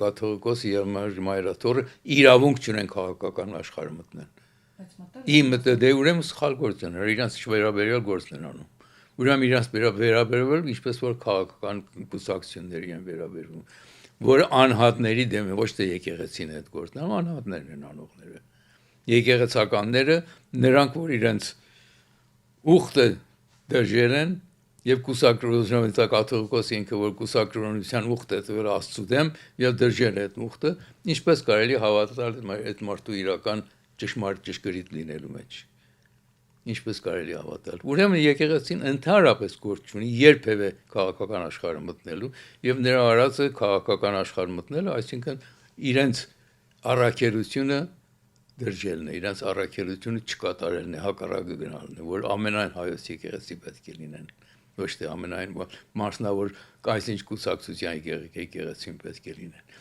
կաթողիկոսը եւ մայրաթորը իրավունք չունեն քաղաքական աշխարհը մտնել։ Դե ուրեմն սխալ գործ են, իրանց վերաբերյալ գործն են անում։ Ուրեմն իրանց վերաբերվել ինչպես որ քաղաքական կուսակցությունների են վերաբերվում, որը անհատների դեմ է, ոչ թե եկեղեցին հետ գործն, անհատներն են անողները։ Եկեղեցականները նրանք որ իրենց ուխտը դրժել են եւ կուսակրոնության կաթողիկոսը ինքը որ կուսակրոնության ուխտ է տվել Աստծո դեմ եւ դրժել է այդ ուխտը, ինչպես կարելի հավատալ այդ մարդու իրական ճշգրիտ լինելու մեջ։ Ինչպես կարելի հավատալ։ Ուրեմն եկեղեցին ընդհանրապես գործ ունի երբևէ քաղաքական աշխարհը մտնելու եւ նրա արածը քաղաքական աշխարհ մտնելը, այսինքն իրենց առաքելությունը դրժելն է, իրենց առաքելությունը չկատարելն է, հակառակը գնալն է, որ ամենայն հայոց եկեղեցի պետք է լինեն, ոչ թե ամենայն մասնավոր այսինչ կուսակցության եկեղեցին պետք է լինեն։